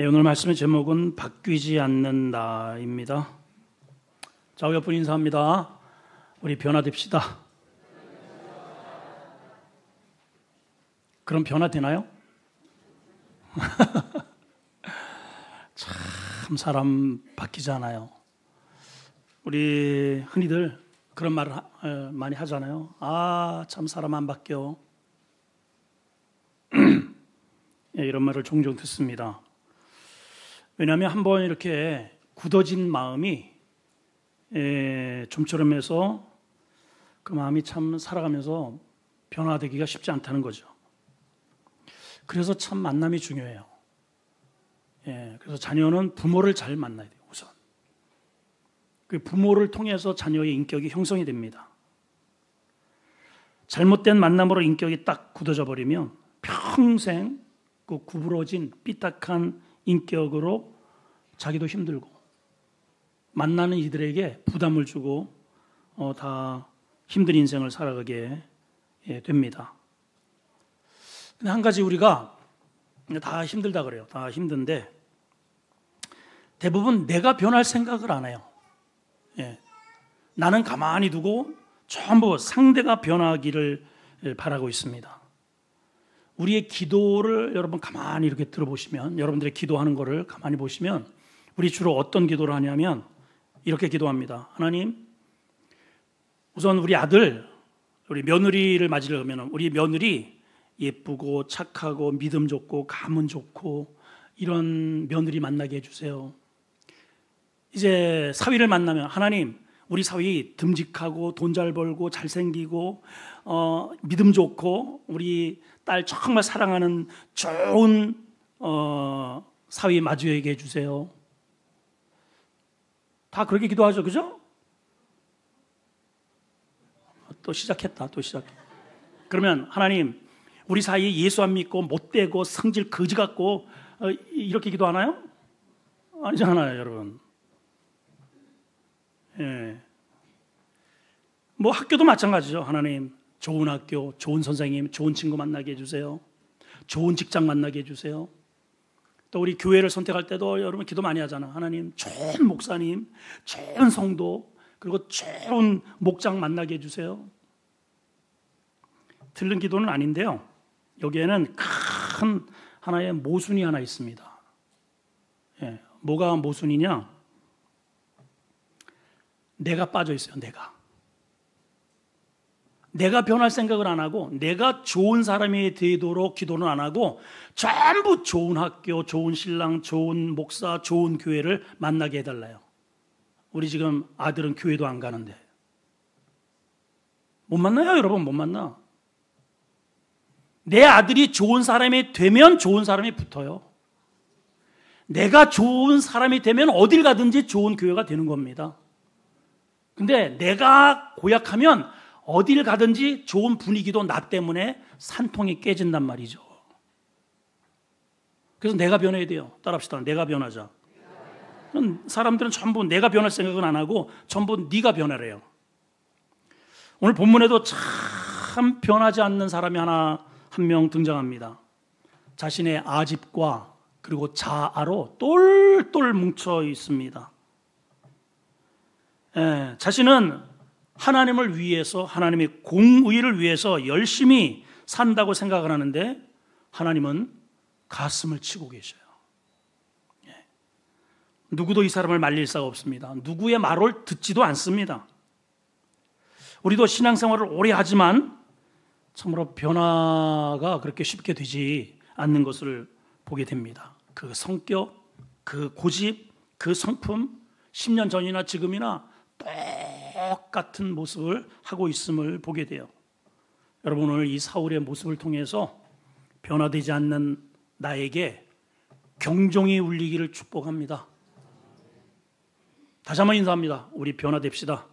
오늘 말씀의 제목은 바뀌지 않는다입니다. 자, 옆분 인사합니다. 우리 변화됩시다. 그럼 변화되나요? 참 사람 바뀌지 않아요. 우리 흔히들 그런 말을 많이 하잖아요. 아, 참 사람 안 바뀌어. 이런 말을 종종 듣습니다. 왜냐하면 한번 이렇게 굳어진 마음이 좀처럼 해서 그 마음이 참 살아가면서 변화되기가 쉽지 않다는 거죠. 그래서 참 만남이 중요해요. 그래서 자녀는 부모를 잘 만나야 돼요, 우선. 그 부모를 통해서 자녀의 인격이 형성이 됩니다. 잘못된 만남으로 인격이 딱 굳어져 버리면 평생 그 구부러진 삐딱한 인격으로 자기도 힘들고 만나는 이들에게 부담을 주고 다 힘든 인생을 살아가게 됩니다. 근데 한 가지 우리가 다 힘들다 그래요. 다 힘든데 대부분 내가 변할 생각을 안 해요. 나는 가만히 두고 전부 상대가 변하기를 바라고 있습니다. 우리의 기도를 여러분 가만히 이렇게 들어보시면, 여러분들의 기도하는 거를 가만히 보시면 우리 주로 어떤 기도를 하냐면 이렇게 기도합니다. 하나님, 우선 우리 아들, 우리 며느리를 맞으려면 우리 며느리 예쁘고 착하고 믿음 좋고 가문 좋고 이런 며느리 만나게 해주세요. 이제 사위를 만나면 하나님, 우리 사위 듬직하고 돈 잘 벌고 잘생기고 믿음 좋고 우리 딸 정말 사랑하는 좋은 사위 마주하게 해주세요. 다 그렇게 기도하죠, 그죠? 또 시작했다, 또 시작. 그러면 하나님, 우리 사이 예수 안 믿고 못되고 성질 거지 같고 이렇게 기도하나요? 아니잖아요, 여러분. 뭐 학교도 마찬가지죠. 하나님, 좋은 학교, 좋은 선생님, 좋은 친구 만나게 해주세요. 좋은 직장 만나게 해주세요. 또 우리 교회를 선택할 때도 여러분 기도 많이 하잖아. 하나님, 좋은 목사님, 좋은 성도, 그리고 좋은 목장 만나게 해주세요. 틀린 기도는 아닌데요. 여기에는 큰 하나의 모순이 하나 있습니다. 뭐가 모순이냐? 내가 빠져 있어요. 내가 변할 생각을 안 하고 내가 좋은 사람이 되도록 기도는 안 하고 전부 좋은 학교, 좋은 신랑, 좋은 목사, 좋은 교회를 만나게 해달라요. 우리 지금 아들은 교회도 안 가는데 못 만나요, 여러분. 못 만나. 내 아들이 좋은 사람이 되면 좋은 사람이 붙어요. 내가 좋은 사람이 되면 어딜 가든지 좋은 교회가 되는 겁니다. 근데 내가 고약하면 어딜 가든지 좋은 분위기도 나 때문에 산통이 깨진단 말이죠. 그래서 내가 변해야 돼요. 따라합시다. 내가 변하자. 사람들은 전부 내가 변할 생각은 안 하고 전부 네가 변하래요. 오늘 본문에도 참 변하지 않는 사람이 한 명 등장합니다. 자신의 아집과 그리고 자아로 똘똘 뭉쳐 있습니다. 자신은 하나님을 위해서, 하나님의 공의를 위해서 열심히 산다고 생각을 하는데 하나님은 가슴을 치고 계셔요. 누구도 이 사람을 말릴 수가 없습니다. 누구의 말을 듣지도 않습니다. 우리도 신앙생활을 오래 하지만 참으로 변화가 그렇게 쉽게 되지 않는 것을 보게 됩니다. 그 성격, 그 고집, 그 성품 10년 전이나 지금이나 똑같은 모습을 하고 있음을 보게 돼요. 여러분, 오늘 이 사울의 모습을 통해서 변화되지 않는 나에게 경종이 울리기를 축복합니다. 다시 한번 인사합니다. 우리 변화됩시다.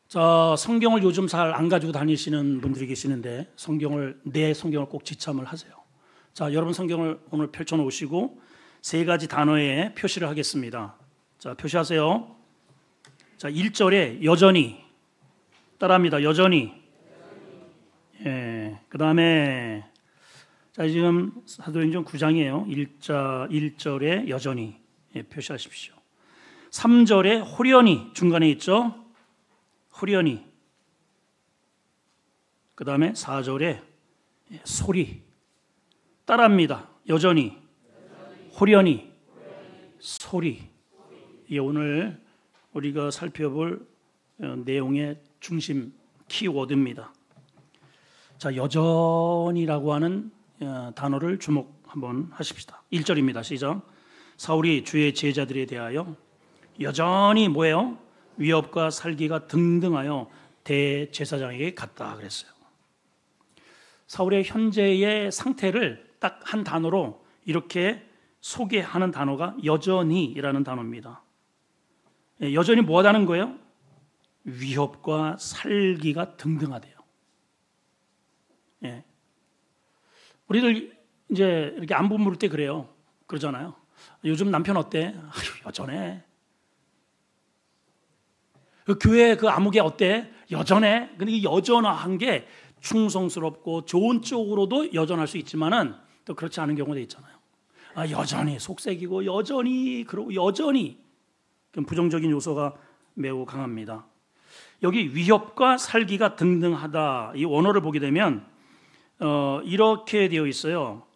자, 성경을 요즘 잘 안 가지고 다니시는 분들이 계시는데 내 성경을 꼭 지참을 하세요. 자, 여러분 성경을 오늘 펼쳐놓으시고 세 가지 단어에 표시를 하겠습니다. 자, 표시하세요. 자, 1절에 여전히, 따라합니다. 여전히. 그 다음에 자, 지금 사도행전 9장이에요. 1절에 여전히 표시하십시오. 3절에 호련히 중간에 있죠. 호련히. 그 다음에 4절에 소리 따라합니다. 여전히, 호련히, 소리. 이게 오늘 우리가 살펴볼 내용의 중심 키워드입니다. 자, 여전히라고 하는 단어를 주목 한번 하십시다. 1절입니다. 시작. 사울이 주의 제자들에 대하여 여전히 뭐예요? 위협과 살기가 등등하여 대제사장에게 갔다 그랬어요. 사울의 현재의 상태를 딱 한 단어로 이렇게 소개하는 단어가 여전히라는 단어입니다. 여전히 뭐하다는 거예요? 위협과 살기가 등등하대요. 예. 우리들 이제 이렇게 안부 물을 때 그래요. 그러잖아요. 요즘 남편 어때? 아유, 여전해. 그 교회 그 아무개 어때? 여전해. 근데 이 여전한 게 충성스럽고 좋은 쪽으로도 여전할 수 있지만은 또 그렇지 않은 경우도 있잖아요. 아, 여전히 속색이고 여전히 그러고 여전히 부정적인 요소가 매우 강합니다. 여기 위협과 살기가 등등하다 이 원어를 보게 되면 이렇게 되어 있어요.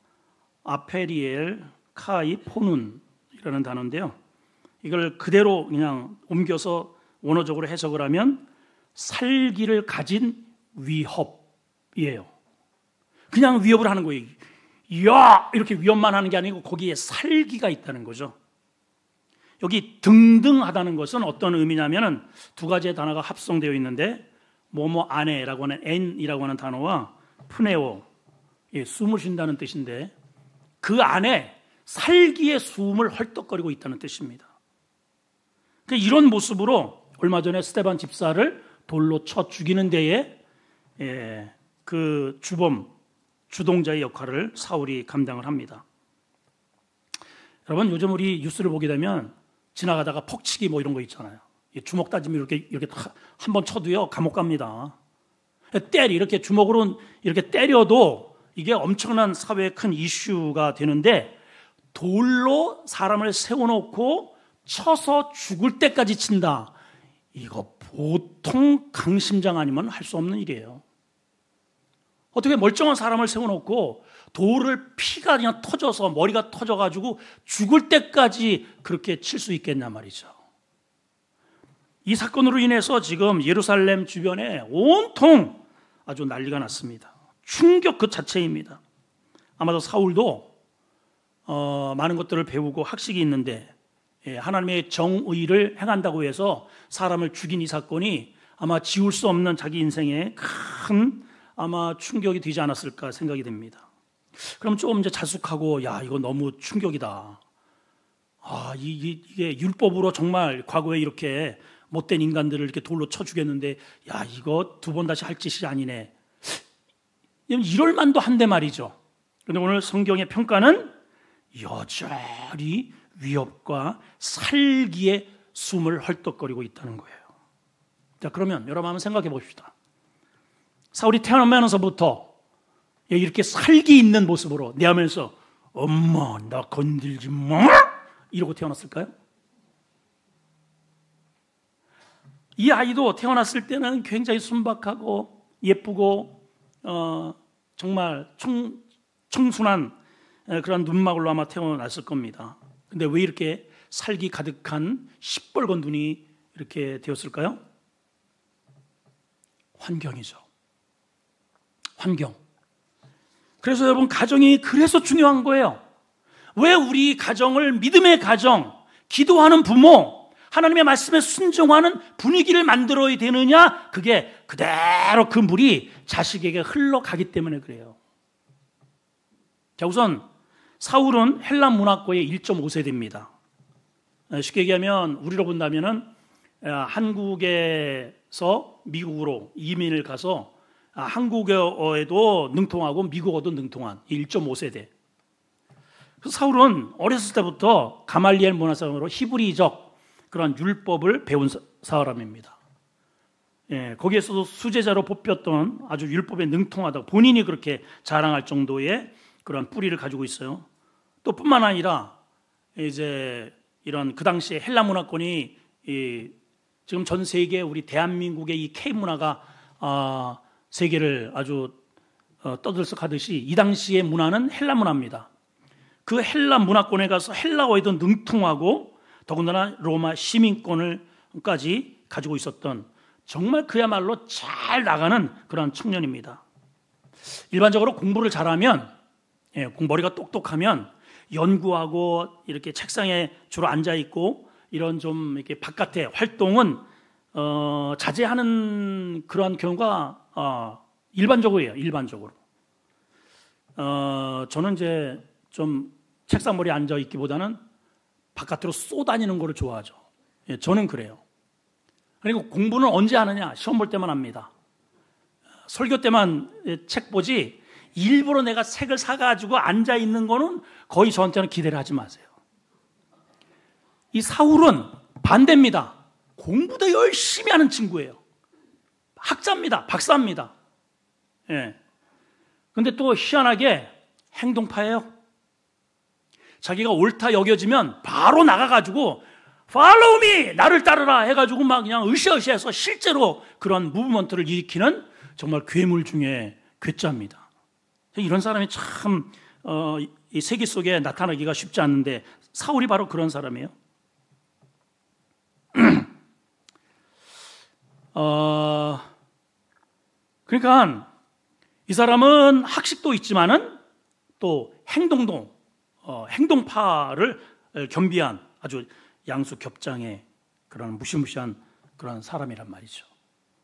아페리엘 카이 포눈이라는 단어인데요. 이걸 그대로 그냥 옮겨서 원어적으로 해석을 하면 살기를 가진 위협이에요. 그냥 위협을 하는 거예요. 야! 이렇게 위협만 하는 게 아니고 거기에 살기가 있다는 거죠. 여기 등등하다는 것은 어떤 의미냐면은 두 가지의 단어가 합성되어 있는데 뭐뭐 안에라고 하는 n이라고 하는 단어와 프네오, 숨을 쉰다는 뜻인데 그 안에 살기의 숨을 헐떡거리고 있다는 뜻입니다. 그러니까 이런 모습으로 얼마 전에 스데반 집사를 돌로 쳐 죽이는 데에 그 주동자의 역할을 사울이 감당을 합니다. 여러분, 요즘 우리 뉴스를 보게 되면 지나가다가 퍽치기 뭐 이런 거 있잖아요. 주먹 다짐이 이렇게 한 번 쳐도요 감옥 갑니다. 이렇게 주먹으로 이렇게 때려도 이게 엄청난 사회의 큰 이슈가 되는데 돌로 사람을 세워놓고 쳐서 죽을 때까지 친다. 이거 보통 강심장 아니면 할 수 없는 일이에요. 어떻게 멀쩡한 사람을 세워놓고 돌을 피가 그냥 터져서 머리가 터져가지고 죽을 때까지 그렇게 칠 수 있겠냐 말이죠. 이 사건으로 인해서 지금 예루살렘 주변에 온통 아주 난리가 났습니다. 충격 그 자체입니다. 아마도 사울도 많은 것들을 배우고 학식이 있는데 하나님의 정의를 행한다고 해서 사람을 죽인 이 사건이 아마 지울 수 없는 자기 인생에 큰 아마 충격이 되지 않았을까 생각이 됩니다. 그럼 좀 이제 자숙하고 야 이거 너무 충격이다. 아 이게 율법으로 정말 과거에 이렇게 못된 인간들을 이렇게 돌로 쳐 죽였는데 야 이거 두 번 다시 할 짓이 아니네. 이럴 만도 한데 말이죠. 그런데 오늘 성경의 평가는 여전히 위협과 살기의 숨을 헐떡거리고 있다는 거예요. 자 그러면 여러분 한번 생각해 봅시다. 사울이 태어나면서부터 이렇게 살기 있는 모습으로 내하면서 엄마 나 건들지 마 이러고 태어났을까요? 이 아이도 태어났을 때는 굉장히 순박하고 예쁘고 정말 청순한 그런 눈망울로 아마 태어났을 겁니다. 근데 왜 이렇게 살기 가득한 시뻘건 눈이 이렇게 되었을까요? 환경이죠. 환경. 그래서 여러분 가정이 그래서 중요한 거예요. 왜 우리 가정을 믿음의 가정, 기도하는 부모, 하나님의 말씀에 순종하는 분위기를 만들어야 되느냐? 그게 그대로 그 물이 자식에게 흘러가기 때문에 그래요. 자, 우선 사울은 헬라 문화권의 1.5세대입니다. 쉽게 얘기하면 우리로 본다면은 한국에서 미국으로 이민을 가서 한국어에도 능통하고 미국어도 능통한 1.5세대. 사울은 어렸을 때부터 가말리엘 문화상으로 히브리적 그런 율법을 배운 사람입니다. 거기에서도 수제자로 뽑혔던 아주 율법에 능통하다고 본인이 그렇게 자랑할 정도의 그런 뿌리를 가지고 있어요. 또 뿐만 아니라 이제 이런 그 당시에 헬라 문화권이 지금 전 세계 우리 대한민국의 이 K 문화가 세계를 아주 떠들썩하듯이 이 당시의 문화는 헬라 문화입니다. 그 헬라 문화권에 가서 헬라어에도 능통하고 더군다나 로마 시민권을까지 가지고 있었던 정말 그야말로 잘 나가는 그런 청년입니다. 일반적으로 공부를 잘하면, 머리가 똑똑하면 연구하고 이렇게 책상에 주로 앉아 있고 이런 좀 이렇게 바깥의 활동은 자제하는 그런 경우가 일반적으로예요. 일반적으로. 저는 이제 좀 책상 머리에 앉아 있기보다는 바깥으로 쏘다니는 거를 좋아하죠. 저는 그래요. 그리고 공부는 언제 하느냐? 시험 볼 때만 합니다. 설교 때만 책 보지 일부러 내가 책을 사가지고 앉아 있는 거는 거의 저한테는 기대를 하지 마세요. 이 사울은 반대입니다. 공부도 열심히 하는 친구예요. 학자입니다. 박사입니다. 근데 또 희한하게 행동파예요. 자기가 옳다 여겨지면 바로 나가가지고 Follow me! 나를 따르라 해가지고 막 그냥 으쌰으쌰해서 실제로 그런 무브먼트를 일으키는 정말 괴물 중에 괴짜입니다. 이런 사람이 참 이 세계 속에 나타나기가 쉽지 않는데 사울이 바로 그런 사람이에요. 그러니까 이 사람은 학식도 있지만은 또 행동도 행동파를 겸비한 아주 양수겹장의 그런 무시무시한 그런 사람이란 말이죠.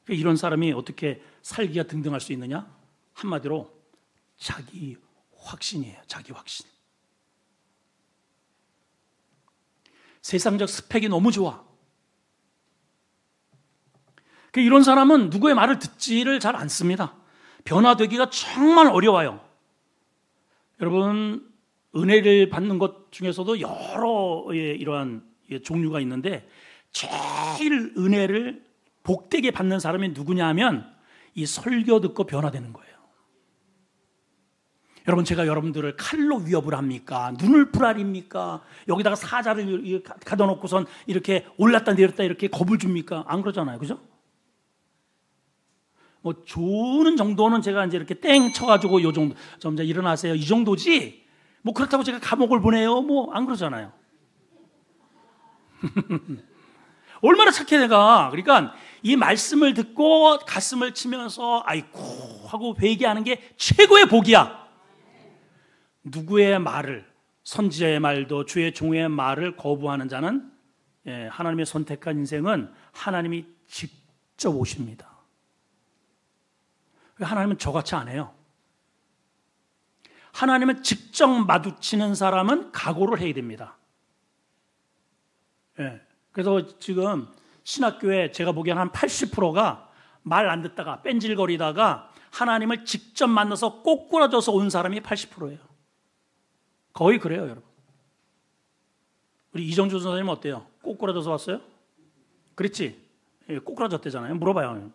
이런 사람이 어떻게 살기가 등등할 수 있느냐? 한마디로 자기 확신이에요. 자기 확신. 세상적 스펙이 너무 좋아. 이런 사람은 누구의 말을 듣지를 잘 않습니다. 변화되기가 정말 어려워요. 여러분, 은혜를 받는 것 중에서도 여러 이러한 종류가 있는데 제일 은혜를 복되게 받는 사람이 누구냐 하면 이 설교 듣고 변화되는 거예요. 여러분, 제가 여러분들을 칼로 위협을 합니까? 눈을 부라립니까? 여기다가 사자를 가둬놓고선 이렇게 올랐다 내렸다 이렇게 겁을 줍니까? 안 그러잖아요. 그죠? 뭐 조는 정도는 제가 이제 이렇게 땡 쳐가지고 요 정도 좀 이제 일어나세요 이 정도지 뭐 그렇다고 제가 감옥을 보내요 뭐 안 그러잖아요. 얼마나 착해 내가. 그러니까 이 말씀을 듣고 가슴을 치면서 아이고 하고 회개하는 게 최고의 복이야. 누구의 말을, 선지자의 말도 주의 종의 말을 거부하는 자는 하나님의 선택한 인생은 하나님이 직접 오십니다. 하나님은 저같이 안 해요. 하나님은 직접 마주치는 사람은 각오를 해야 됩니다. 그래서 지금 신학교에 제가 보기엔 한 80%가 말 안 듣다가 뺀질거리다가 하나님을 직접 만나서 꼬꾸라져서 온 사람이 80%예요. 거의 그래요, 여러분. 우리 이정주 선생님 어때요? 꼬꾸라져서 왔어요? 그랬지? 꼬꾸라졌대잖아요. 물어봐요.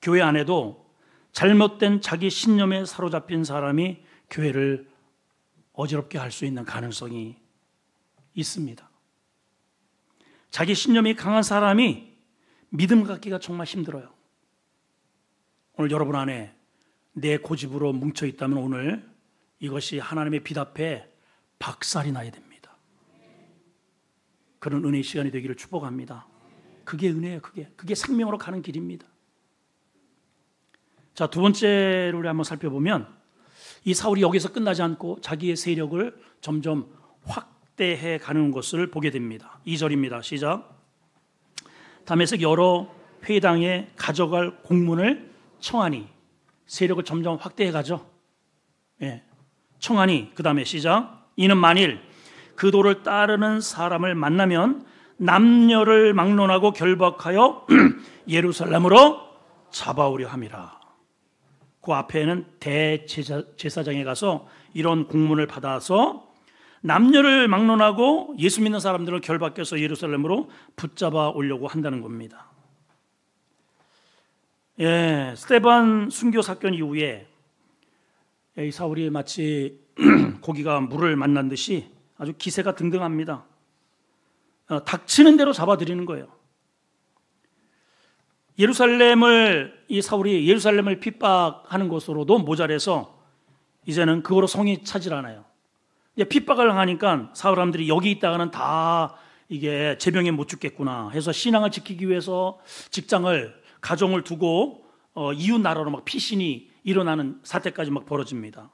교회 안에도 잘못된 자기 신념에 사로잡힌 사람이 교회를 어지럽게 할 수 있는 가능성이 있습니다. 자기 신념이 강한 사람이 믿음 갖기가 정말 힘들어요. 오늘 여러분 안에 내 고집으로 뭉쳐 있다면 오늘 이것이 하나님의 빛 앞에 박살이 나야 됩니다. 그런 은혜의 시간이 되기를 축복합니다. 그게 은혜예요. 그게 생명으로 가는 길입니다. 자, 두 번째로 우리 한번 살펴보면 이 사울이 여기서 끝나지 않고 자기의 세력을 점점 확대해 가는 것을 보게 됩니다. 2절입니다. 시작. 다메섹 여러 회당에 가져갈 공문을 청하니, 세력을 점점 확대해 가죠. 청하니, 그 다음에 시작. 이는 만일 그 도를 따르는 사람을 만나면 남녀를 막론하고 결박하여 예루살렘으로 잡아오려 함이라. 그 앞에는 대제사장에 가서 이런 공문을 받아서 남녀를 막론하고 예수 믿는 사람들을 결박해서 예루살렘으로 붙잡아 오려고 한다는 겁니다. 스데반 순교 사건 이후에 이 사울이 마치 고기가 물을 만난 듯이 아주 기세가 등등합니다. 닥치는 대로 잡아들이는 거예요. 이 사울이 예루살렘을 핍박하는 것으로도 모자라서 이제는 그거로 성이 차질 않아요. 이제 핍박을 하니까 사람들이 여기 있다가는 다 이게 제병에 못 죽겠구나 해서 신앙을 지키기 위해서 직장을, 가정을 두고 이웃 나라로 막 피신이 일어나는 사태까지 막 벌어집니다.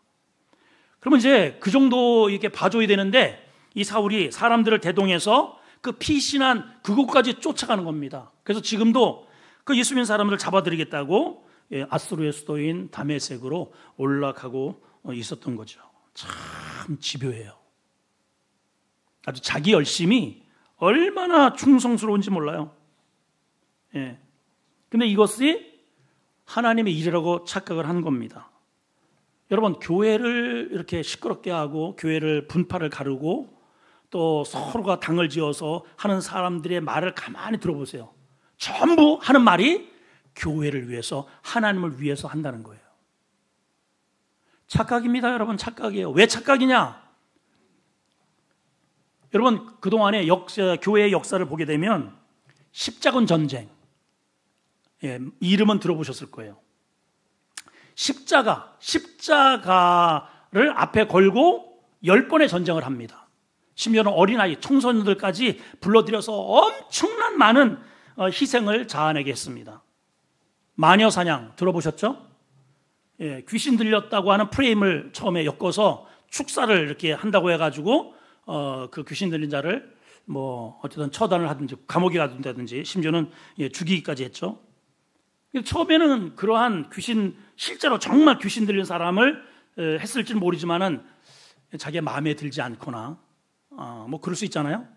그러면 이제 그 정도 이렇게 봐줘야 되는데 이 사울이 사람들을 대동해서 그 피신한 그곳까지 쫓아가는 겁니다. 그래서 지금도 그 예수 믿는 사람들을 잡아들이겠다고 아수르의 수도인 다메섹으로 올라가고 있었던 거죠. 참 집요해요. 아주 자기 열심이 얼마나 충성스러운지 몰라요. 근데 이것이 하나님의 일이라고 착각을 한 겁니다. 여러분, 교회를 이렇게 시끄럽게 하고 교회를 분파를 가르고 또 서로가 당을 지어서 하는 사람들의 말을 가만히 들어보세요. 전부 하는 말이 교회를 위해서, 하나님을 위해서 한다는 거예요. 착각입니다, 여러분. 착각이에요. 왜 착각이냐? 여러분, 그동안의 교회의 역사를 보게 되면 십자군 전쟁, 이름은 들어보셨을 거예요. 십자가를 앞에 걸고 10번의 전쟁을 합니다. 심지어는 어린아이, 청소년들까지 불러들여서 엄청난 많은 희생을 자아내게 했습니다. 마녀 사냥 들어보셨죠? 귀신 들렸다고 하는 프레임을 처음에 엮어서 축사를 이렇게 한다고 해가지고 그 귀신 들린 자를 어쨌든 처단을 하든지 감옥에 가든지 심지어는 죽이기까지 했죠. 처음에는 그러한 실제로 정말 귀신 들린 사람을 했을지는 모르지만은 자기의 마음에 들지 않거나 그럴 수 있잖아요.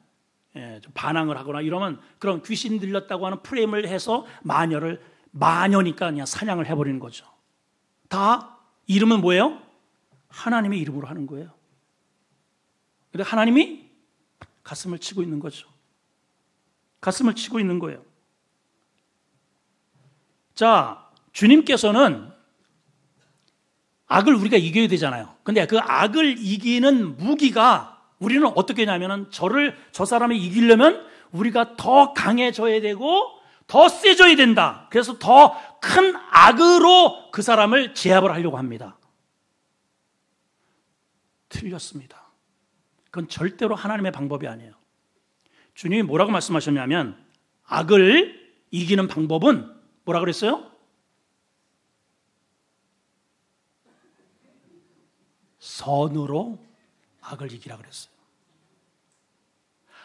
좀 반항을 하거나 이러면 그런 귀신 들렸다고 하는 프레임을 해서 마녀니까 그냥 사냥을 해버리는 거죠. 다 이름은 뭐예요? 하나님의 이름으로 하는 거예요. 근데 하나님이 가슴을 치고 있는 거죠. 가슴을 치고 있는 거예요. 자, 주님께서는 악을 우리가 이겨야 되잖아요. 근데 그 악을 이기는 무기가 우리는 어떻게 하냐면은 저 사람을 이기려면 우리가 더 강해져야 되고 더 세져야 된다. 그래서 더 큰 악으로 그 사람을 제압을 하려고 합니다. 틀렸습니다. 그건 절대로 하나님의 방법이 아니에요. 주님이 뭐라고 말씀하셨냐면 악을 이기는 방법은 뭐라 그랬어요? 선으로 악을 이기라 그랬어요.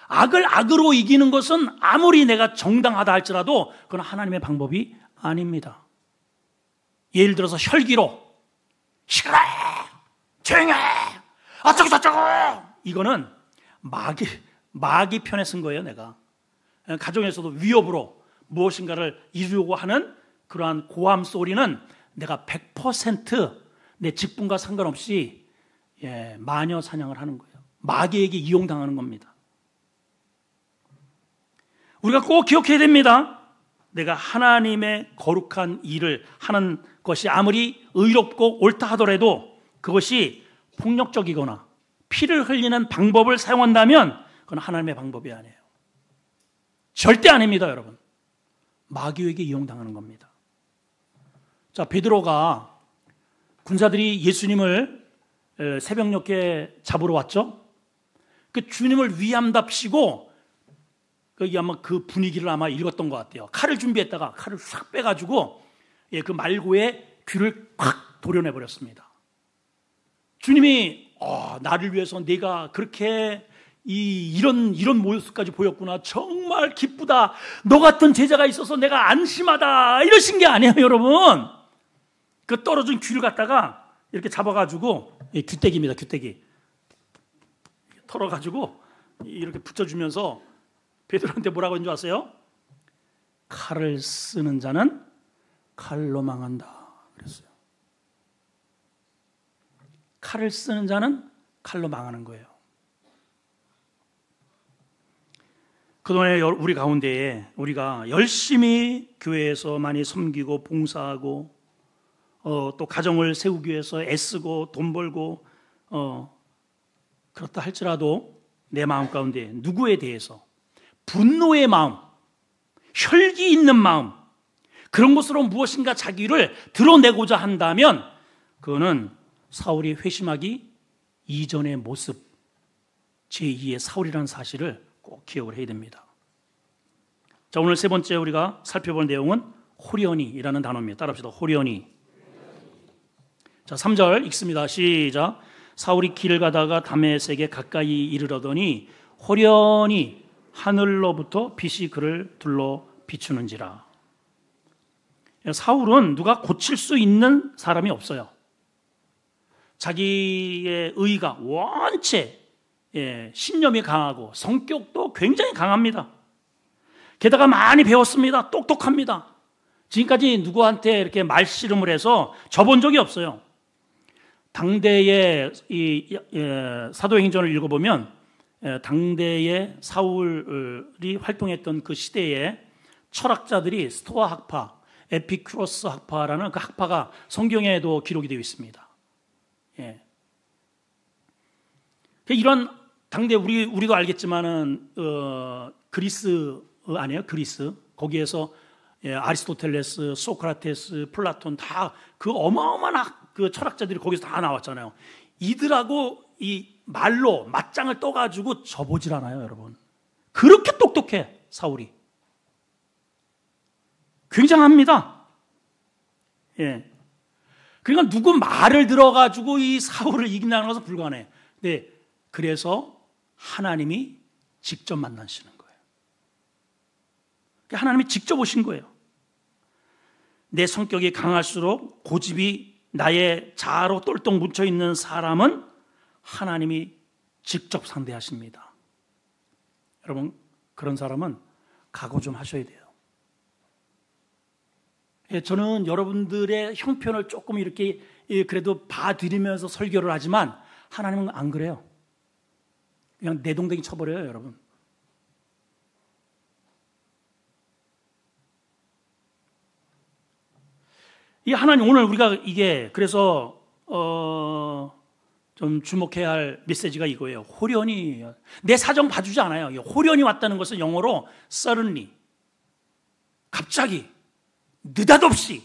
악을 악으로 이기는 것은 아무리 내가 정당하다 할지라도 그건 하나님의 방법이 아닙니다. 예를 들어서 혈기로 시끄러! 조용해! 어쩌고 저쩌고! 이거는 마귀 편에 쓴 거예요, 내가. 가정에서도 위협으로 무엇인가를 이루려고 하는 그러한 고함 소리는 내가 100% 내 직분과 상관없이 마녀 사냥을 하는 거예요. 마귀에게 이용당하는 겁니다. 우리가 꼭 기억해야 됩니다. 내가 하나님의 거룩한 일을 하는 것이 아무리 의롭고 옳다 하더라도 그것이 폭력적이거나 피를 흘리는 방법을 사용한다면 그건 하나님의 방법이 아니에요. 절대 아닙니다, 여러분. 마귀에게 이용당하는 겁니다. 자, 베드로가 군사들이 예수님을 새벽녘에 잡으러 왔죠. 그 주님을 위함답시고 아마 그 분위기를 아마 읽었던 것 같아요. 칼을 준비했다가 칼을 싹 빼가지고 그 말고의 귀를 콱 도려내버렸습니다. 주님이 나를 위해서 내가 그렇게 이런 모습까지 보였구나. 정말 기쁘다. 너 같은 제자가 있어서 내가 안심하다. 이러신 게 아니에요, 여러분. 그 떨어진 귀를 갖다가 이렇게 잡아가지고 귀때기입니다, 귀때기. 털어가지고 이렇게 붙여주면서 베드로한테 뭐라고 했는 줄 아세요? 칼을 쓰는 자는 칼로 망한다 그랬어요. 칼을 쓰는 자는 칼로 망하는 거예요. 그동안에 우리 가운데에 우리가 열심히 교회에서 많이 섬기고 봉사하고 또 가정을 세우기 위해서 애쓰고 돈 벌고 그렇다 할지라도 내 마음 가운데 누구에 대해서 분노의 마음, 혈기 있는 마음, 그런 것으로 무엇인가 자기를 드러내고자 한다면 그거는 사울이 회심하기 이전의 모습, 제2의 사울이라는 사실을 꼭 기억을 해야 됩니다. 자, 오늘 세 번째 우리가 살펴볼 내용은 호련히라는 단어입니다. 따라합시다. 호련히. 자, 3절 읽습니다. 시작. 사울이 길을 가다가 다메섹에 가까이 이르러더니 호련히 하늘로부터 빛이 그를 둘러 비추는지라. 사울은 누가 고칠 수 있는 사람이 없어요. 자기의 의가 원체 신념이 강하고 성격도 굉장히 강합니다. 게다가 많이 배웠습니다. 똑똑합니다. 지금까지 누구한테 이렇게 말씨름을 해서 져본 적이 없어요. 당대의 사도행전을 읽어보면 당대의 사울이 활동했던 그 시대에 철학자들이 스토아 학파, 에피쿠로스 학파라는 그 학파가 성경에도 기록이 되어 있습니다. 이런 당대 우리도 알겠지만은 그리스 아니에요? 그리스 거기에서 아리스토텔레스, 소크라테스, 플라톤 다 그 어마어마한 그 철학자들이 거기서 다 나왔잖아요. 이들하고 이 말로 맞짱을 떠가지고 져보질 않아요, 여러분. 그렇게 똑똑해 사울이. 굉장합니다. 그러니까 누구 말을 들어가지고 이 사울을 이긴다는 것은 불가능해. 네, 그래서 하나님이 직접 만나시는 거예요. 하나님이 직접 오신 거예요. 내 성격이 강할수록 고집이 나의 자아로 똘똘 묻혀있는 사람은 하나님이 직접 상대하십니다. 여러분, 그런 사람은 각오 좀 하셔야 돼요. 저는 여러분들의 형편을 조금 이렇게 그래도 봐드리면서 설교를 하지만 하나님은 안 그래요. 그냥 내동댕이 쳐버려요, 여러분. 이 하나님 오늘 우리가 이게 그래서 좀 주목해야 할 메시지가 이거예요. 호련히. 내 사정 봐주지 않아요. 호련히 왔다는 것은 영어로 suddenly, 갑자기, 느닷없이.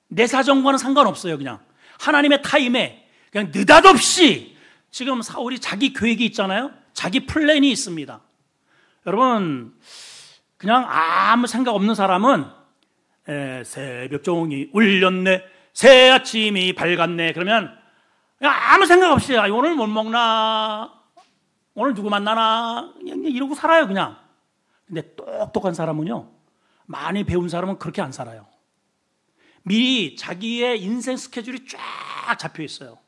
내 사정과는 상관없어요. 그냥 하나님의 타임에 그냥 느닷없이. 지금 사울이 자기 계획이 있잖아요. 자기 플랜이 있습니다. 여러분, 그냥 아무 생각 없는 사람은 새벽 종이 울렸네, 새 아침이 밝았네, 그러면 그냥 아무 생각 없이 오늘 뭘 먹나, 오늘 누구 만나나, 그냥 이러고 살아요. 그냥. 근데 똑똑한 사람은요, 많이 배운 사람은 그렇게 안 살아요. 미리 자기의 인생 스케줄이 쫙 잡혀 있어요.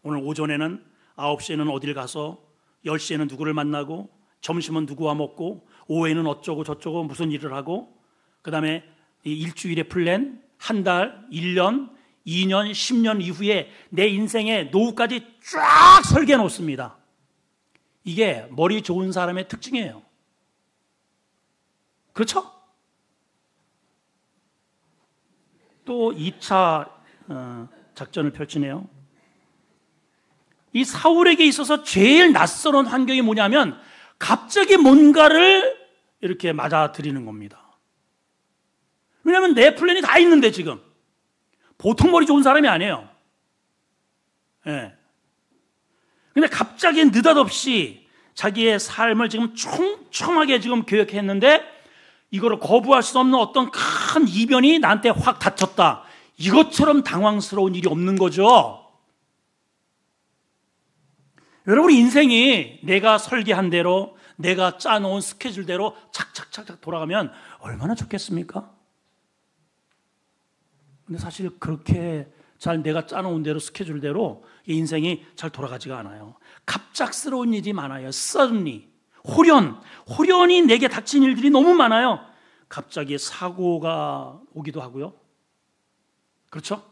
오늘 오전에는 9시에는 어딜 가서, 10시에는 누구를 만나고, 점심은 누구와 먹고, 오후에는 어쩌고 저쩌고 무슨 일을 하고, 그 다음에 일주일의 플랜, 한 달, 1년, 2년, 10년 이후에 내 인생의 노후까지 쫙 설계해 놓습니다. 이게 머리 좋은 사람의 특징이에요. 그렇죠? 또 2차 작전을 펼치네요. 이 사울에게 있어서 제일 낯설은 환경이 뭐냐면 갑자기 뭔가를 이렇게 맞아들이는 겁니다. 왜냐하면 내 플랜이 다 있는데 지금 보통 머리 좋은 사람이 아니에요. 근데 갑자기 느닷없이 자기의 삶을 지금 촘촘하게 지금 계획했는데 이거를 거부할 수 없는 어떤 큰 이변이 나한테 확 닥쳤다. 이것처럼 당황스러운 일이 없는 거죠. 여러분, 인생이 내가 설계한 대로, 내가 짜놓은 스케줄대로 착착착착 돌아가면 얼마나 좋겠습니까? 근데 사실 그렇게 잘 내가 짜놓은 대로 스케줄대로 인생이 잘 돌아가지가 않아요. 갑작스러운 일이 많아요. suddenly. 호련히 내게 닥친 일들이 너무 많아요. 갑자기 사고가 오기도 하고요. 그렇죠?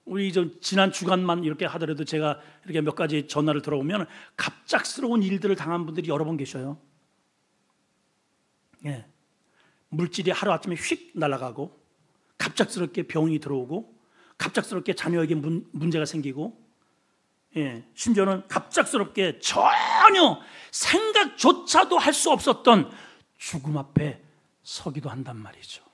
우리 지난 주간만 이렇게 하더라도 제가 이렇게 몇 가지 전화를 들어보면 갑작스러운 일들을 당한 분들이 여러 번 계셔요. 예. 물질이 하루아침에 휙 날아가고, 갑작스럽게 병이 들어오고, 갑작스럽게 자녀에게 문제가 생기고, 예. 심지어는 갑작스럽게 전혀 생각조차도 할 수 없었던 죽음 앞에 서기도 한단 말이죠.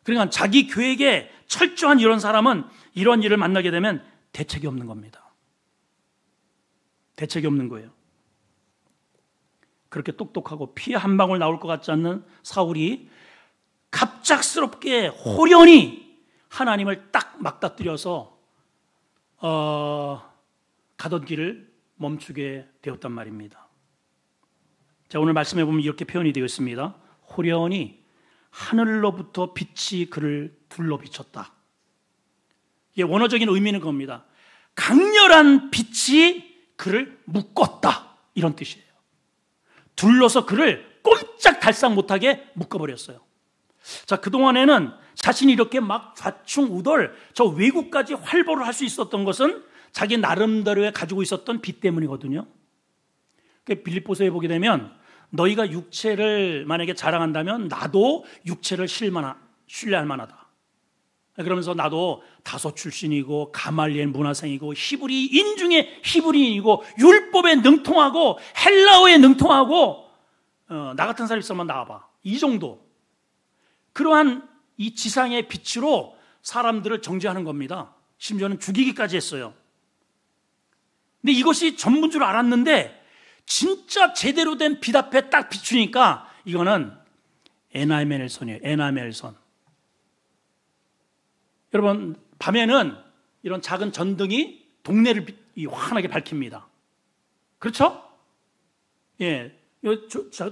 그러니까 자기 계획에 철저한 이런 사람은 이런 일을 만나게 되면 대책이 없는 겁니다. 대책이 없는 거예요. 그렇게 똑똑하고 피 한 방울 나올 것 같지 않는 사울이 갑작스럽게 호련히 하나님을 딱 맞닥뜨려서 가던 길을 멈추게 되었단 말입니다. 자, 오늘 말씀해 보면 이렇게 표현이 되어 있습니다. 호련히 하늘로부터 빛이 그를 둘러 비쳤다. 이게 원어적인 의미는 겁니다. 강렬한 빛이 그를 묶었다, 이런 뜻이에요. 둘러서 그를 꼼짝달싹 못하게 묶어버렸어요. 자, 그동안에는 자신이 이렇게 막 좌충우돌 저 외국까지 활보를 할 수 있었던 것은 자기 나름대로에 가지고 있었던 빛 때문이거든요. 빌립보서에 보게 되면 너희가 육체를 만약에 자랑한다면 나도 육체를 신뢰할 만하다. 그러면서 나도 다소 출신이고 가말리엘 문화생이고 히브리인 중에 히브리인이고 율법에 능통하고 헬라어에 능통하고 나 같은 사람 있으면 나와봐. 이 정도. 그러한 이 지상의 빛으로 사람들을 정죄하는 겁니다. 심지어는 죽이기까지 했어요. 근데 이것이 전부인 줄 알았는데 진짜 제대로 된 빛 앞에 딱 비추니까 이거는 에나멜선이에요. 에나멜선. 여러분, 밤에는 이런 작은 전등이 동네를 환하게 밝힙니다. 그렇죠? 예,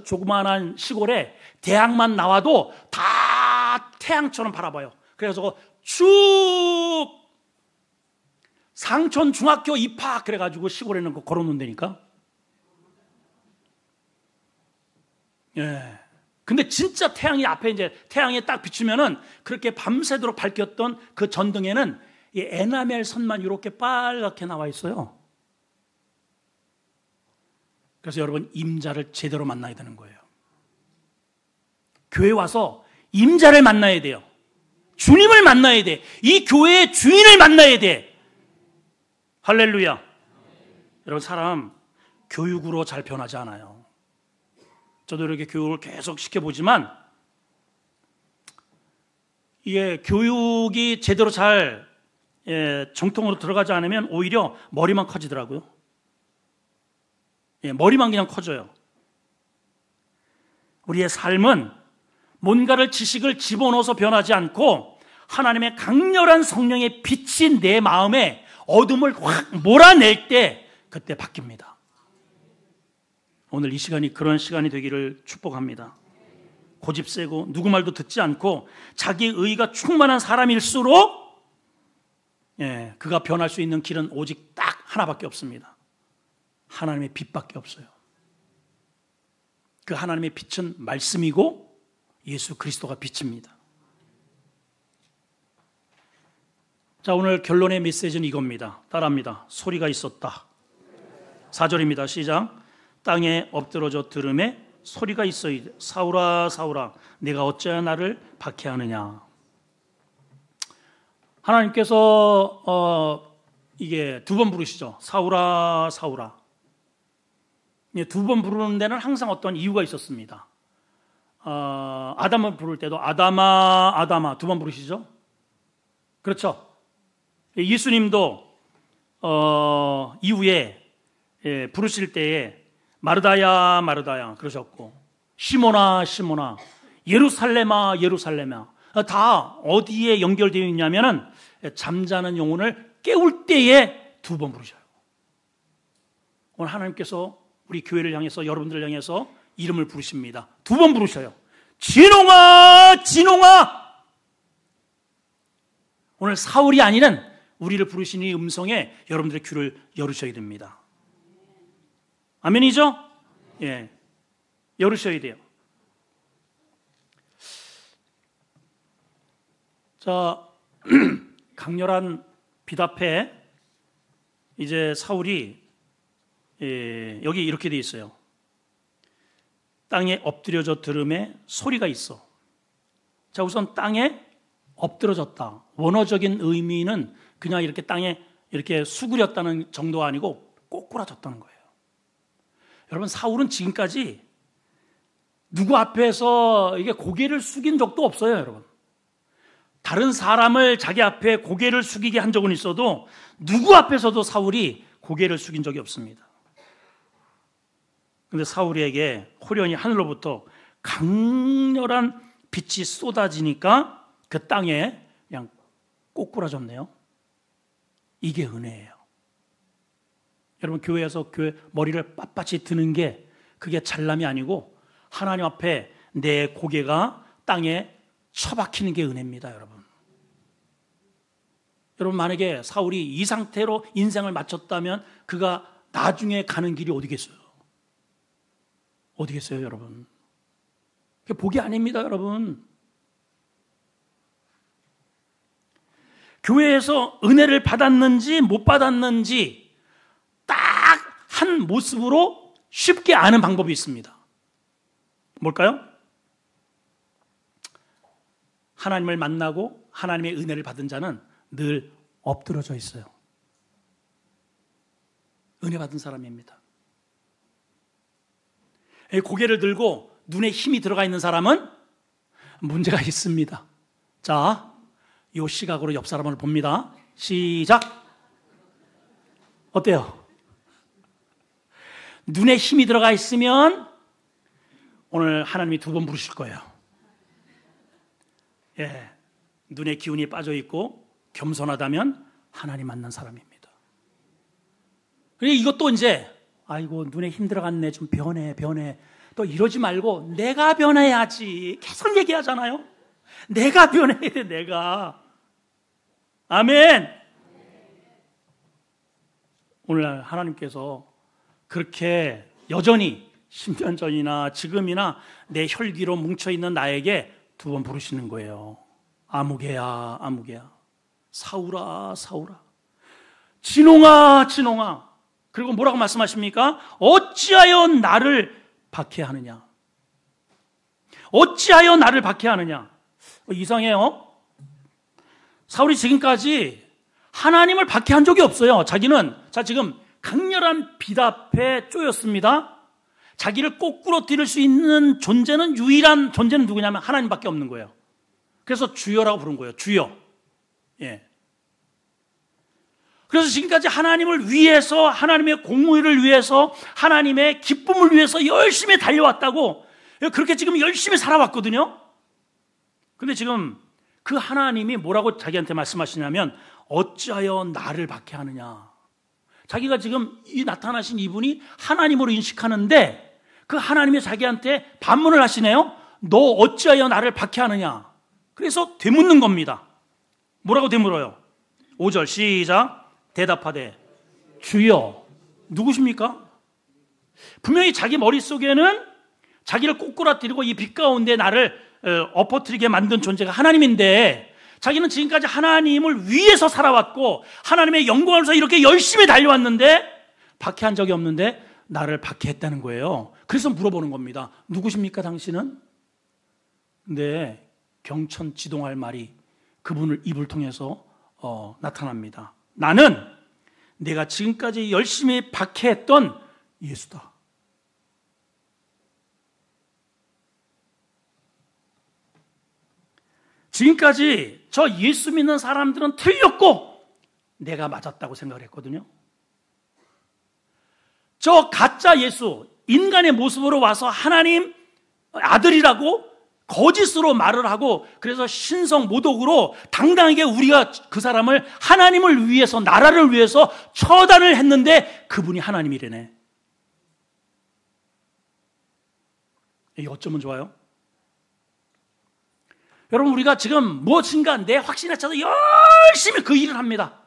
조그마한 시골에 대학만 나와도 다 태양처럼 바라봐요. 그래서 쭉 상촌 중학교 입학 그래가지고 시골에는 걸어놓는다니까. 예. 근데 진짜 태양이 앞에 이제 태양에 딱 비추면은 그렇게 밤새도록 밝혔던 그 전등에는 이 에나멜 선만 이렇게 빨갛게 나와 있어요. 그래서 여러분, 임자를 제대로 만나야 되는 거예요. 교회 와서 임자를 만나야 돼요. 주님을 만나야 돼. 이 교회의 주인을 만나야 돼. 할렐루야. 여러분, 사람 교육으로 잘 변하지 않아요. 저도 이렇게 교육을 계속 시켜보지만 이게 교육이 제대로 잘 정통으로 들어가지 않으면 오히려 머리만 커지더라고요. 머리만 그냥 커져요. 우리의 삶은 뭔가를 지식을 집어넣어서 변하지 않고 하나님의 강렬한 성령의 빛이 내 마음에 어둠을 확 몰아낼 때 그때 바뀝니다. 오늘 이 시간이 그런 시간이 되기를 축복합니다. 고집 세고 누구 말도 듣지 않고 자기 의가 충만한 사람일수록 그가 변할 수 있는 길은 오직 딱 하나밖에 없습니다. 하나님의 빛밖에 없어요. 그 하나님의 빛은 말씀이고 예수 그리스도가 빛입니다. 자, 오늘 결론의 메시지는 이겁니다. 따라합니다. 소리가 있었다. 4절입니다. 시작. 땅에 엎드러져 들음에 소리가 있어이되 사울아 사울아 내가 어찌하여 나를 박해하느냐. 하나님께서 이게 두 번 부르시죠. 사울아 사울아. 두 번 부르는 데는 항상 어떤 이유가 있었습니다. 아담을 부를 때도 아담아 아담아 두 번 부르시죠. 그렇죠. 예수님도 이후에 부르실 때에 마르다야 마르다야 그러셨고 시몬아 시몬아 예루살렘아 예루살렘아 다 어디에 연결되어 있냐면은 잠자는 영혼을 깨울 때에 두 번 부르셔요. 오늘 하나님께서 우리 교회를 향해서 여러분들을 향해서 이름을 부르십니다. 두 번 부르셔요. 진홍아 진홍아. 오늘 사울이 아니는 우리를 부르신 이 음성에 여러분들의 귀를 열으셔야 됩니다. 아멘이죠? 예. 열으셔야 돼요. 자, 강렬한 비답에 이제 사울이 여기 이렇게 돼 있어요. 땅에 엎드려져 들음에 소리가 있어. 자, 우선 땅에 엎드러졌다. 원어적인 의미는 그냥 이렇게 땅에 이렇게 수그렸다는 정도가 아니고 꼬꾸라졌다는 거예요. 여러분, 사울은 지금까지 누구 앞에서 이게 고개를 숙인 적도 없어요, 여러분. 다른 사람을 자기 앞에 고개를 숙이게 한 적은 있어도 누구 앞에서도 사울이 고개를 숙인 적이 없습니다. 그런데 사울에게 호련히 하늘로부터 강렬한 빛이 쏟아지니까 그 땅에 그냥 꼬꾸라졌네요. 이게 은혜예요. 여러분, 교회에서 교회 머리를 빳빳이 드는 게 그게 잘남이 아니고 하나님 앞에 내 고개가 땅에 처박히는 게 은혜입니다, 여러분. 여러분, 만약에 사울이 이 상태로 인생을 마쳤다면 그가 나중에 가는 길이 어디겠어요? 어디겠어요, 여러분? 그게 복이 아닙니다, 여러분. 교회에서 은혜를 받았는지 못 받았는지 딱 한 모습으로 쉽게 아는 방법이 있습니다. 뭘까요? 하나님을 만나고 하나님의 은혜를 받은 자는 늘 엎드러져 있어요. 은혜 받은 사람입니다. 고개를 들고 눈에 힘이 들어가 있는 사람은 문제가 있습니다. 자, 이 시각으로 옆 사람을 봅니다. 시작. 어때요? 눈에 힘이 들어가 있으면 오늘 하나님이 2번 부르실 거예요. 예, 눈에 기운이 빠져 있고 겸손하다면 하나님 만난 사람입니다. 그리고 이것도 이제 아이고 눈에 힘 들어갔네, 좀 변해 또 이러지 말고 내가 변해야지 계속 얘기하잖아요. 내가 변해야 돼, 내가. 아멘. 오늘 하나님께서 그렇게 여전히 10년 전이나 지금이나 내 혈기로 뭉쳐있는 나에게 2번 부르시는 거예요. 아무개야, 아무개야. 사울아, 사울아. 진홍아, 진홍아. 그리고 뭐라고 말씀하십니까? 어찌하여 나를 박해하느냐? 어찌하여 나를 박해하느냐? 이상해요. 사울이 지금까지 하나님을 박해한 적이 없어요. 자기는 지금 강렬한 비답에 쪼였습니다. 자기를 거꾸로 들을 수 있는 존재는, 유일한 존재는 누구냐면 하나님밖에 없는 거예요. 그래서 주여라고 부른 거예요. 주여. 예. 그래서 지금까지 하나님을 위해서, 하나님의 공의를 위해서, 하나님의 기쁨을 위해서 열심히 달려왔다고, 그렇게 지금 열심히 살아왔거든요. 근데 지금 그 하나님이 뭐라고 자기한테 말씀하시냐면 어찌하여 나를 박해하느냐. 자기가 지금 이 나타나신 이분이 하나님으로 인식하는데 그 하나님이 자기한테 반문을 하시네요. 너 어찌하여 나를 박해하느냐. 그래서 되묻는 겁니다. 뭐라고 되물어요? 5절 시작. 대답하되 주여. 누구십니까? 분명히 자기 머릿속에는 자기를 꼬꾸라뜨리고 이 빛 가운데 나를 엎어뜨리게 만든 존재가 하나님인데, 자기는 지금까지 하나님을 위해서 살아왔고 하나님의 영광을 위해서 이렇게 열심히 달려왔는데 박해한 적이 없는데 나를 박해했다는 거예요. 그래서 물어보는 겁니다. 누구십니까 당신은? 근데 경천지동할 말이 그분을 입을 통해서 나타납니다. 나는 내가 지금까지 열심히 박해했던 예수다. 지금까지 저 예수 믿는 사람들은 틀렸고 내가 맞았다고 생각을 했거든요. 저 가짜 예수, 인간의 모습으로 와서 하나님 아들이라고 거짓으로 말을 하고, 그래서 신성 모독으로 당당하게 우리가 그 사람을 하나님을 위해서, 나라를 위해서 처단을 했는데 그분이 하나님이래네. 이게 어쩌면 좋아요? 여러분, 우리가 지금 무엇인가 내 확신에 차서 열심히 그 일을 합니다.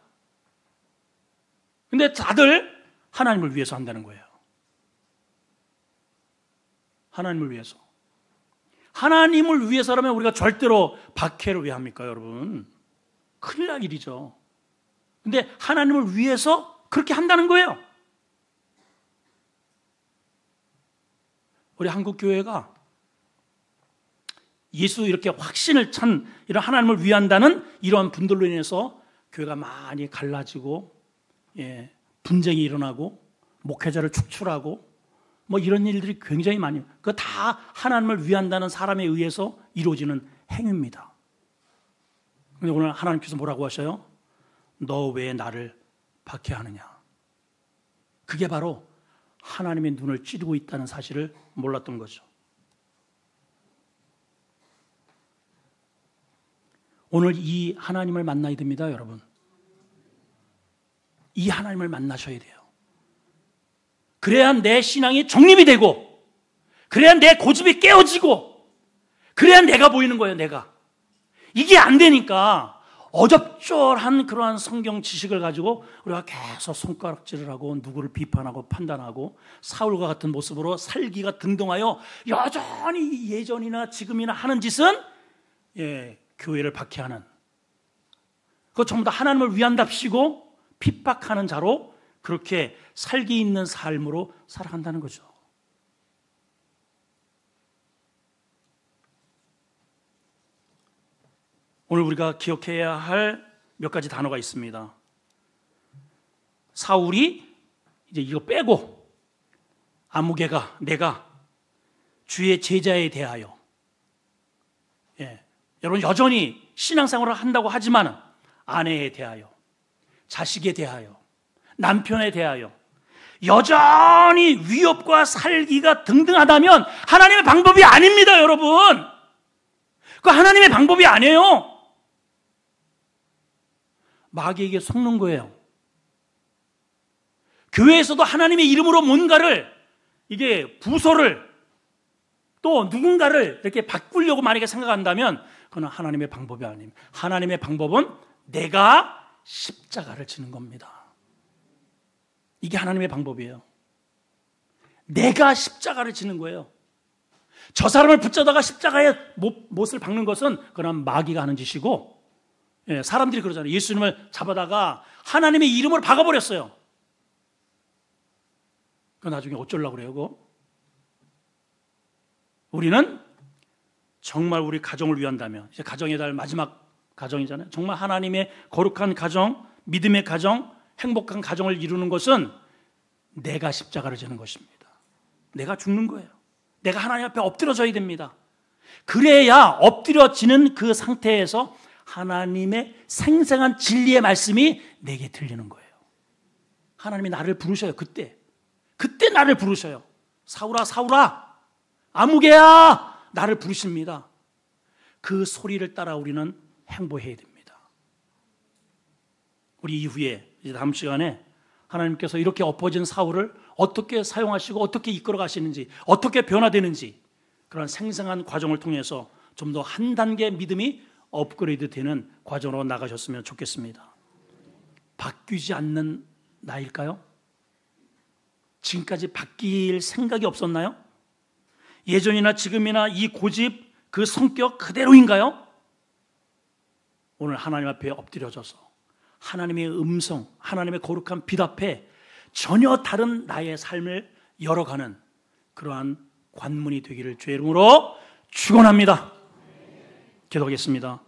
근데 다들 하나님을 위해서 한다는 거예요. 하나님을 위해서. 하나님을 위해서라면 우리가 절대로 박해를 왜 합니까, 여러분? 큰일 날 일이죠. 근데 하나님을 위해서 그렇게 한다는 거예요. 우리 한국교회가 예수 이렇게 확신을 찬 이런 하나님을 위한다는 이러한 분들로 인해서 교회가 많이 갈라지고, 분쟁이 일어나고, 목회자를 축출하고, 뭐 이런 일들이 굉장히 많이, 그거 다 하나님을 위한다는 사람에 의해서 이루어지는 행위입니다. 근데 오늘 하나님께서 뭐라고 하셔요? 너 왜 나를 박해하느냐? 그게 바로 하나님의 눈을 찌르고 있다는 사실을 몰랐던 거죠. 오늘 이 하나님을 만나야 됩니다, 여러분. 이 하나님을 만나셔야 돼요. 그래야 내 신앙이 정립이 되고, 그래야 내 고집이 깨어지고, 그래야 내가 보이는 거예요, 내가. 이게 안 되니까 어접절한 그러한 성경 지식을 가지고 우리가 계속 손가락질을 하고 누구를 비판하고 판단하고 사울과 같은 모습으로 살기가 등등하여 여전히 예전이나 지금이나 하는 짓은 교회를 박해하는, 그거 전부 다 하나님을 위한답시고 핍박하는 자로 그렇게 살기 있는 삶으로 살아간다는 거죠. 오늘 우리가 기억해야 할 몇 가지 단어가 있습니다. 사울이 이제 이거 빼고 아무개가 내가 주의 제자에 대하여, 여러분 여전히 신앙생활을 한다고 하지만 아내에 대하여, 자식에 대하여, 남편에 대하여 여전히 위협과 살기가 등등하다면 하나님의 방법이 아닙니다, 여러분. 그 하나님의 방법이 아니에요. 마귀에게 속는 거예요. 교회에서도 하나님의 이름으로 뭔가를, 이게 부서를 또 누군가를 이렇게 바꾸려고 만약에 생각한다면 그건 하나님의 방법이 아닙니다. 하나님의 방법은 내가 십자가를 지는 겁니다. 이게 하나님의 방법이에요. 내가 십자가를 지는 거예요. 저 사람을 붙잡다가 십자가에 못을 박는 것은 그건 마귀가 하는 짓이고, 사람들이 그러잖아요. 예수님을 잡아다가 하나님의 이름으로 박아버렸어요. 그 나중에 어쩌려고 그래요, 그거? 우리는 정말 우리 가정을 위한다면, 이제 가정의 달 마지막 가정이잖아요. 정말 하나님의 거룩한 가정, 믿음의 가정, 행복한 가정을 이루는 것은 내가 십자가를 지는 것입니다. 내가 죽는 거예요. 내가 하나님 앞에 엎드려져야 됩니다. 그래야 엎드려지는 그 상태에서 하나님의 생생한 진리의 말씀이 내게 들리는 거예요. 하나님이 나를 부르셔요. 그때 나를 부르셔요. 사울아, 사울아, 아무개야, 나를 부르십니다. 그 소리를 따라 우리는 행보해야 됩니다. 우리 이후에 이제 다음 시간에 하나님께서 이렇게 엎어진 사울을 어떻게 사용하시고 어떻게 이끌어 가시는지, 어떻게 변화되는지, 그런 생생한 과정을 통해서 좀 더 한 단계 믿음이 업그레이드 되는 과정으로 나가셨으면 좋겠습니다. 바뀌지 않는 나일까요? 지금까지 바뀔 생각이 없었나요? 예전이나 지금이나 이 고집, 그 성격 그대로인가요? 오늘 하나님 앞에 엎드려져서 하나님의 음성, 하나님의 거룩한 빛 앞에 전혀 다른 나의 삶을 열어가는 그러한 관문이 되기를 주의 이름으로 축원합니다. 기도하겠습니다.